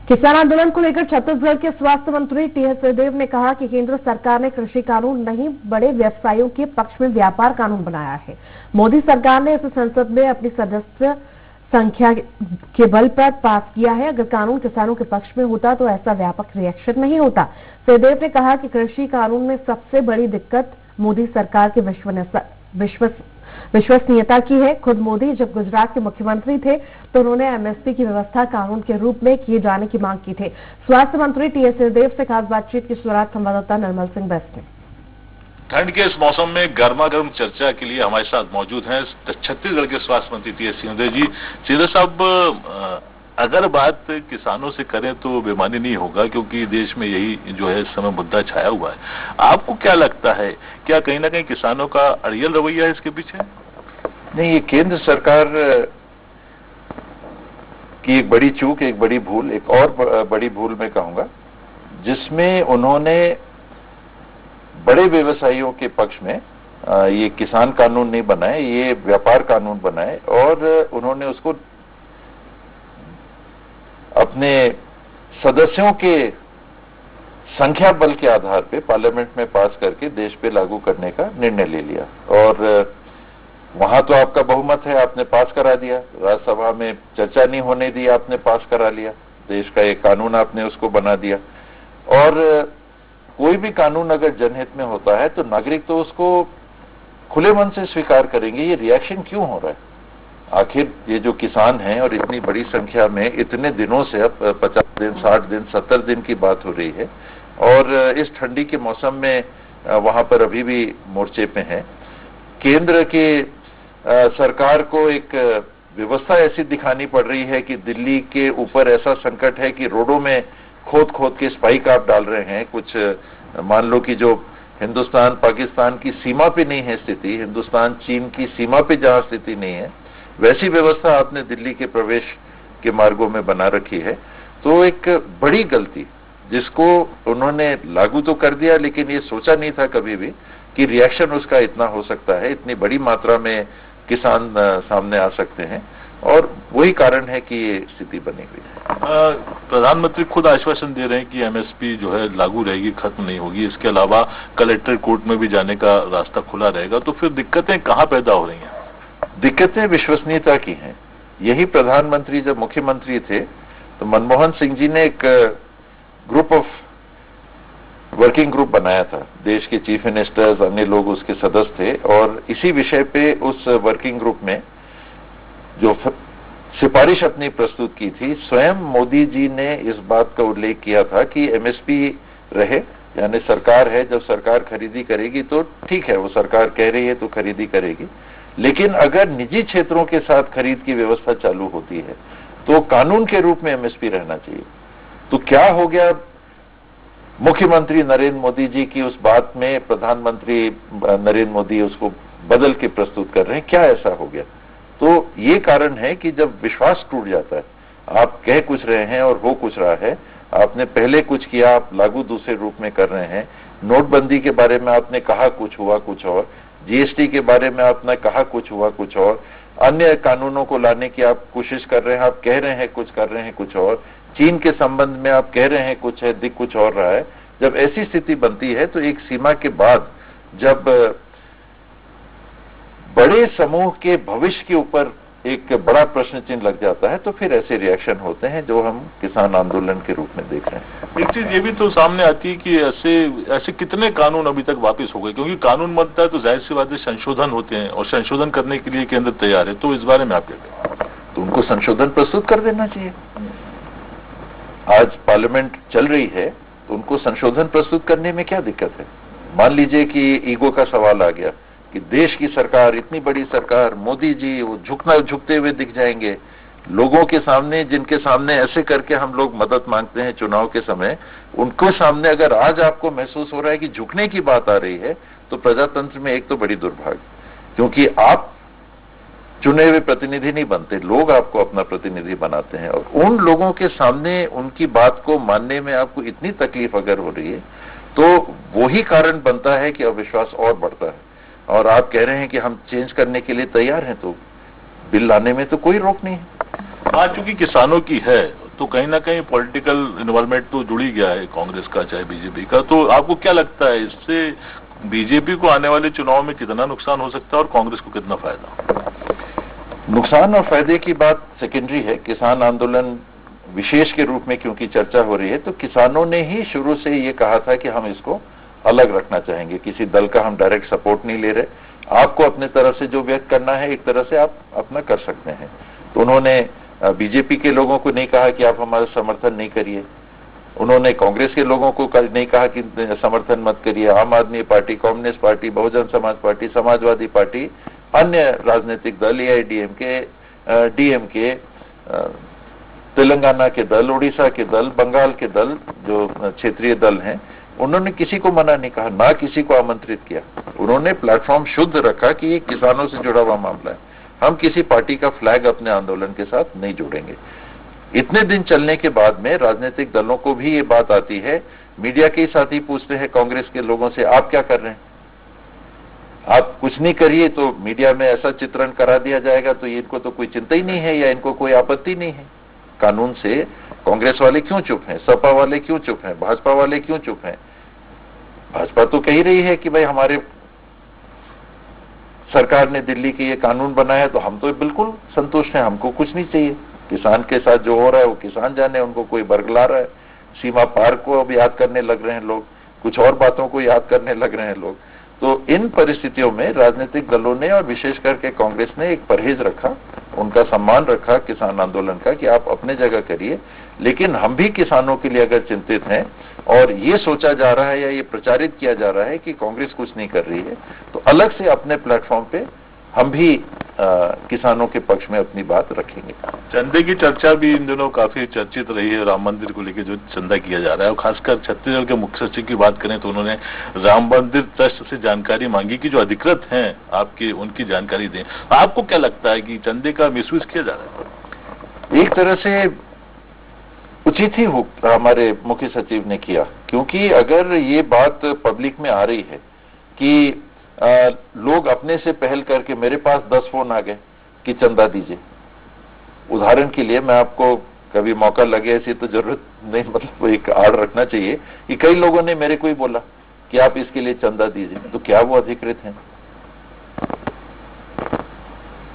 किसान आंदोलन को लेकर छत्तीसगढ़ के स्वास्थ्य मंत्री टीएस सिंहदेव ने कहा कि केंद्र सरकार ने कृषि कानून नहीं, बड़े व्यवसायियों के पक्ष में व्यापार कानून बनाया है। मोदी सरकार ने इसे संसद में अपनी सदस्य संख्या के बल पर पास किया है। अगर कानून किसानों के पक्ष में होता तो ऐसा व्यापक रिएक्शन नहीं होता। सिंहदेव ने कहा कि कृषि कानून में सबसे बड़ी दिक्कत मोदी सरकार की विश्वसनीयता की है। खुद मोदी जब गुजरात के मुख्यमंत्री थे तो उन्होंने एमएसपी की व्यवस्था कानून के रूप में किए जाने की मांग की थी। स्वास्थ्य मंत्री टीएस सिंहदेव से खास बातचीत की शुरुआत संवाददाता निर्मल सिंह बेस्ट ने। ठंड के इस मौसम में गर्मा गर्म चर्चा के लिए हमारे साथ मौजूद हैं छत्तीसगढ़ के स्वास्थ्य मंत्री टीएस सिंहदेव जी। सिंहदेव साहब, अगर बात किसानों से करें तो बेमानी नहीं होगा, क्योंकि देश में यही जो है इस समय मुद्दा छाया हुआ है। आपको क्या लगता है, क्या कहीं ना कहीं किसानों का अड़ियल रवैया है इसके पीछे? नहीं, ये केंद्र सरकार की एक बड़ी चूक, एक बड़ी भूल, एक और बड़ी भूल मैं कहूंगा, जिसमें उन्होंने बड़े व्यवसायियों के पक्ष में ये किसान कानून नहीं बनाए, ये व्यापार कानून बनाए और उन्होंने उसको अपने सदस्यों के संख्या बल के आधार पे पार्लियामेंट में पास करके देश पे लागू करने का निर्णय ले लिया। और वहां तो आपका बहुमत है, आपने पास करा दिया। राज्यसभा में चर्चा नहीं होने दी, आपने पास करा लिया। देश का एक कानून आपने उसको बना दिया। और कोई भी कानून अगर जनहित में होता है तो नागरिक तो उसको खुले मन से स्वीकार करेंगे। ये रिएक्शन क्यों हो रहा है? आखिर ये जो किसान हैं और इतनी बड़ी संख्या में इतने दिनों से, अब 50 दिन, 60 दिन, 70 दिन की बात हो रही है और इस ठंडी के मौसम में वहां पर अभी भी मोर्चे पे हैं। केंद्र की सरकार को एक व्यवस्था ऐसी दिखानी पड़ रही है कि दिल्ली के ऊपर ऐसा संकट है कि रोडों में खोद खोद के स्पाइक आप डाल रहे हैं। कुछ मान लो कि जो हिंदुस्तान पाकिस्तान की सीमा पे नहीं है स्थिति, हिंदुस्तान चीन की सीमा पे जहां स्थिति नहीं है, वैसी व्यवस्था आपने दिल्ली के प्रवेश के मार्गों में बना रखी है। तो एक बड़ी गलती, जिसको उन्होंने लागू तो कर दिया, लेकिन ये सोचा नहीं था कभी भी कि रिएक्शन उसका इतना हो सकता है, इतनी बड़ी मात्रा में किसान सामने आ सकते हैं। और वही कारण है कि ये स्थिति बनी हुई है। प्रधानमंत्री खुद आश्वासन दे रहे हैं कि एमएसपी जो है लागू रहेगी, खत्म नहीं होगी। इसके अलावा कलेक्टर कोर्ट में भी जाने का रास्ता खुला रहेगा। तो फिर दिक्कतें कहां पैदा हो रही हैं? दिक्कतें विश्वसनीयता की हैं। यही प्रधानमंत्री जब मुख्यमंत्री थे तो मनमोहन सिंह जी ने एक वर्किंग ग्रुप बनाया था। देश के चीफ मिनिस्टर्स, अन्य लोग उसके सदस्य थे और इसी विषय पे उस वर्किंग ग्रुप में जो सिफारिश अपनी प्रस्तुत की थी, स्वयं मोदी जी ने इस बात का उल्लेख किया था कि एमएसपी रहे, यानी सरकार है, जब सरकार खरीदी करेगी तो ठीक है, वो सरकार कह रही है तो खरीदी करेगी, लेकिन अगर निजी क्षेत्रों के साथ खरीद की व्यवस्था चालू होती है तो कानून के रूप में एमएसपी रहना चाहिए। तो क्या हो गया, मुख्यमंत्री नरेंद्र मोदी जी की उस बात में प्रधानमंत्री नरेंद्र मोदी उसको बदल के प्रस्तुत कर रहे हैं। क्या ऐसा हो गया? तो ये कारण है कि जब विश्वास टूट जाता है, आप कह कुछ रहे हैं और हो कुछ रहा है, आपने पहले कुछ किया, आप लागू दूसरे रूप में कर रहे हैं। नोटबंदी के बारे में आपने कहा कुछ, हुआ कुछ और। जीएसटी के बारे में आपने कहा कुछ, हुआ कुछ और। अन्य कानूनों को लाने की आप कोशिश कर रहे हैं, आप कह रहे हैं कुछ, कर रहे हैं कुछ और। चीन के संबंध में आप कह रहे हैं कुछ है, दिख कुछ और रहा है। जब ऐसी स्थिति बनती है तो एक सीमा के बाद जब बड़े समूह के भविष्य के ऊपर एक बड़ा प्रश्न चिन्ह लग जाता है तो फिर ऐसे रिएक्शन होते हैं जो हम किसान आंदोलन के रूप में देख रहे हैं। एक चीज ये भी तो सामने आती है कि ऐसे कितने कानून अभी तक वापस हो गए, क्योंकि कानून बनता है तो जाहिर सी बात है संशोधन होते हैं और संशोधन करने के लिए केंद्र तैयार है। तो इस बारे में आप क्या कहें? तो उनको संशोधन प्रस्तुत कर देना चाहिए। आज पार्लियामेंट चल रही है तो उनको संशोधन प्रस्तुत करने में क्या दिक्कत है? मान लीजिए कि ईगो का सवाल आ गया कि देश की सरकार, इतनी बड़ी सरकार, मोदी जी वो झुकते हुए दिख जाएंगे लोगों के सामने, जिनके सामने ऐसे करके हम लोग मदद मांगते हैं चुनाव के समय, उनको सामने अगर आज आपको महसूस हो रहा है कि झुकने की बात आ रही है तो प्रजातंत्र में एक तो बड़ी दुर्भाग्य, क्योंकि आप चुने हुए प्रतिनिधि नहीं बनते, लोग आपको अपना प्रतिनिधि बनाते हैं। और उन लोगों के सामने उनकी बात को मानने में आपको इतनी तकलीफ अगर हो रही है तो वही कारण बनता है कि अविश्वास और बढ़ता है। और आप कह रहे हैं कि हम चेंज करने के लिए तैयार हैं, तो बिल लाने में तो कोई रोक नहीं है। आज चूंकि किसानों की है तो कहीं ना कहीं पॉलिटिकल इन्वॉल्वमेंट तो जुड़ ही गया है कांग्रेस का चाहे बीजेपी का। तो आपको क्या लगता है इससे बीजेपी को आने वाले चुनाव में कितना नुकसान हो सकता है और कांग्रेस को कितना फायदा? नुकसान और फायदे की बात सेकेंडरी है। किसान आंदोलन विशेष के रूप में क्योंकि चर्चा हो रही है, तो किसानों ने ही शुरू से ये कहा था कि हम इसको अलग रखना चाहेंगे, किसी दल का हम डायरेक्ट सपोर्ट नहीं ले रहे, आपको अपने तरफ से जो व्यक्त करना है एक तरह से आप अपना कर सकते हैं। तो उन्होंने बीजेपी के लोगों को नहीं कहा कि आप हमारा समर्थन नहीं करिए, उन्होंने कांग्रेस के लोगों को नहीं कहा कि समर्थन मत करिए, आम आदमी party, communist party, Bahujan Samaj party, Samajwadi party, अन्य राजनीतिक दल, एआईडीएमके, डीएमके, तेलंगाना के दल, उड़ीसा के दल, बंगाल के दल, जो क्षेत्रीय दल हैं, उन्होंने किसी को मना नहीं कहा, ना किसी को आमंत्रित किया। उन्होंने प्लेटफॉर्म शुद्ध रखा कि ये किसानों से जुड़ा हुआ मामला है, हम किसी पार्टी का फ्लैग अपने आंदोलन के साथ नहीं जोड़ेंगे। इतने दिन चलने के बाद में राजनीतिक दलों को भी ये बात आती है, मीडिया के साथ ही पूछते हैं कांग्रेस के लोगों से, आप क्या कर रहे हैं? आप कुछ नहीं करिए तो मीडिया में ऐसा चित्रण करा दिया जाएगा, तो इनको तो कोई चिंता ही नहीं है या इनको कोई आपत्ति नहीं है। कानून से कांग्रेस वाले क्यों चुप हैं, सपा वाले क्यों चुप हैं, भाजपा वाले क्यों चुप हैं? भाजपा तो कह रही है कि भाई हमारे सरकार ने दिल्ली के ये कानून बनाया है तो हम तो बिल्कुल संतुष्ट हैं, हमको कुछ नहीं चाहिए। किसान के साथ जो हो रहा है वो किसान जाने, उनको कोई बरगला रहा है। सीमा पार को अब याद करने लग रहे हैं लोग, कुछ और बातों को याद करने लग रहे हैं लोग। तो इन परिस्थितियों में राजनीतिक दलों ने और विशेष करके कांग्रेस ने एक परहेज रखा, उनका सम्मान रखा किसान आंदोलन का कि आप अपने जगह करिए, लेकिन हम भी किसानों के लिए अगर चिंतित हैं और ये सोचा जा रहा है या ये प्रचारित किया जा रहा है कि कांग्रेस कुछ नहीं कर रही है, तो अलग से अपने प्लेटफॉर्म पे हम भी किसानों के पक्ष में अपनी बात रखेंगे। चंदे की चर्चा भी इन दिनों काफी चर्चित रही है, राम मंदिर को लेकर जो चंदा किया जा रहा है, और खासकर छत्तीसगढ़ के मुख्य सचिव की बात करें तो उन्होंने राम मंदिर ट्रस्ट से जानकारी मांगी कि जो अधिकृत हैं आपकी, उनकी जानकारी दें। आपको क्या लगता है कि चंदे का मिसयूज किया जा रहा है? एक तरह से उचित ही हमारे मुख्य सचिव ने किया, क्योंकि अगर ये बात पब्लिक में आ रही है कि लोग अपने से पहल करके, मेरे पास 10 फोन आ गए कि चंदा दीजिए। उदाहरण के लिए मैं आपको कभी मौका लगे ऐसी तो जरूरत नहीं, मतलब एक आड़ रखना चाहिए कि कई लोगों ने मेरे को ही बोला कि आप इसके लिए चंदा दीजिए, तो क्या वो अधिकृत हैं?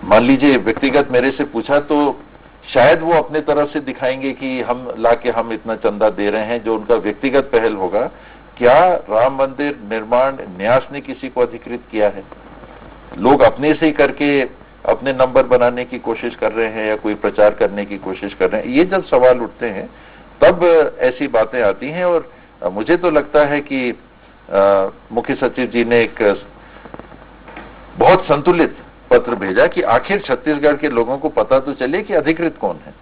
मान लीजिए व्यक्तिगत मेरे से पूछा तो शायद वो अपने तरफ से दिखाएंगे कि हम लाके हम इतना चंदा दे रहे हैं, जो उनका व्यक्तिगत पहल होगा। क्या राम मंदिर निर्माण न्यास ने किसी को अधिकृत किया है? लोग अपने से ही करके अपने नंबर बनाने की कोशिश कर रहे हैं या कोई प्रचार करने की कोशिश कर रहे हैं। ये जब सवाल उठते हैं तब ऐसी बातें आती हैं, और मुझे तो लगता है कि मुख्य सचिव जी ने एक बहुत संतुलित पत्र भेजा कि आखिर छत्तीसगढ़ के लोगों को पता तो चले कि अधिकृत कौन है।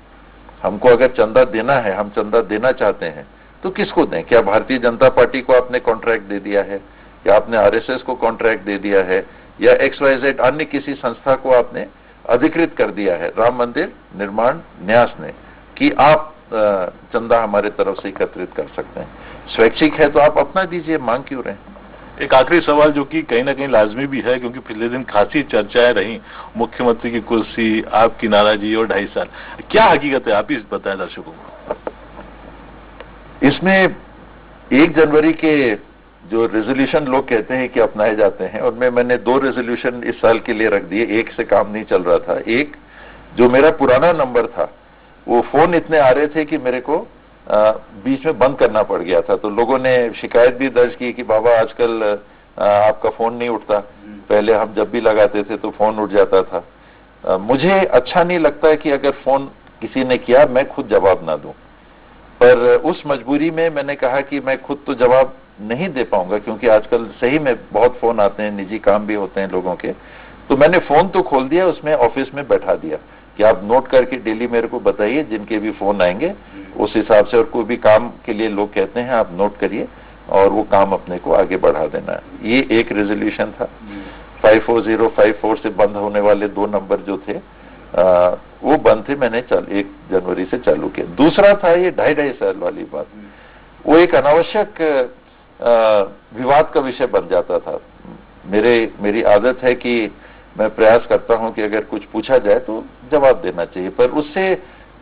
हमको अगर चंदा देना है, हम चंदा देना चाहते हैं तो किसको दें? क्या भारतीय जनता पार्टी को आपने कॉन्ट्रैक्ट दे दिया है, या आपने आरएसएस को कॉन्ट्रैक्ट दे दिया है, या XYZ अन्य किसी संस्था को आपने अधिकृत कर दिया है राम मंदिर निर्माण न्यास ने कि आप चंदा हमारे तरफ से एकत्रित कर सकते हैं? स्वैच्छिक है तो आप अपना दीजिए, मांग क्यों रहे? एक आखिरी सवाल जो कि कहीं ना कहीं लाजमी भी है, क्योंकि पिछले दिन खासी चर्चाएं रही, मुख्यमंत्री की कुर्सी, आपकी नाराजगी और 2.5 साल, क्या हकीकत है? आप ही बताएं दर्शकों को। इसमें 1 जनवरी के जो रेजोल्यूशन लोग कहते हैं कि अपनाए जाते हैं, उनमें मैंने 2 रेजोल्यूशन इस साल के लिए रख दिए। एक से काम नहीं चल रहा था। एक जो मेरा पुराना नंबर था, वो फोन इतने आ रहे थे कि मेरे को बीच में बंद करना पड़ गया था। तो लोगों ने शिकायत भी दर्ज की कि बाबा आजकल आपका फोन नहीं उठता, पहले हम जब भी लगाते थे तो फोन उठ जाता था। मुझे अच्छा नहीं लगता कि अगर फोन किसी ने किया मैं खुद जवाब ना दूं, पर उस मजबूरी में मैंने कहा कि मैं खुद तो जवाब नहीं दे पाऊंगा, क्योंकि आजकल सही में बहुत फोन आते हैं, निजी काम भी होते हैं लोगों के। तो मैंने फोन तो खोल दिया, उसमें ऑफिस में बैठा दिया कि आप नोट करके डेली मेरे को बताइए जिनके भी फोन आएंगे उस हिसाब से, और कोई भी काम के लिए लोग कहते हैं आप नोट करिए और वो काम अपने को आगे बढ़ा देना है। ये एक रेजोल्यूशन था। 54054 से बंद होने वाले 2 नंबर जो थे वो बंद थे, मैंने 1 जनवरी से चालू किया। दूसरा था ये 2.5 साल वाली बात, वो एक अनावश्यक विवाद का विषय बन जाता था। मेरी आदत है कि मैं प्रयास करता हूं कि अगर कुछ पूछा जाए तो जवाब देना चाहिए, पर उससे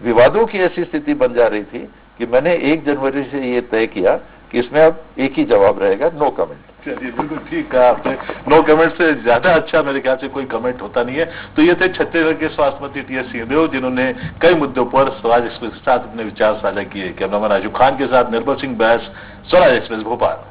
विवादों की ऐसी स्थिति बन जा रही थी कि मैंने 1 जनवरी से ये तय किया कि इसमें अब एक ही जवाब रहेगा, नो कमेंट। चलिए, बिल्कुल ठीक कहा आपने। नो कमेंट से ज्यादा अच्छा मेरे ख्याल से कोई कमेंट होता नहीं है। तो ये थे छत्तीसगढ़ के स्वास्थ्य मंत्री टीएस सिंहदेव, जिन्होंने कई मुद्दों पर स्वराज एक्सप्रेस के साथ अपने विचार साझा किए। कैमरामैन आजू खान के साथ निर्मल सिंह बैस, स्वराज एक्सप्रेस भोपाल।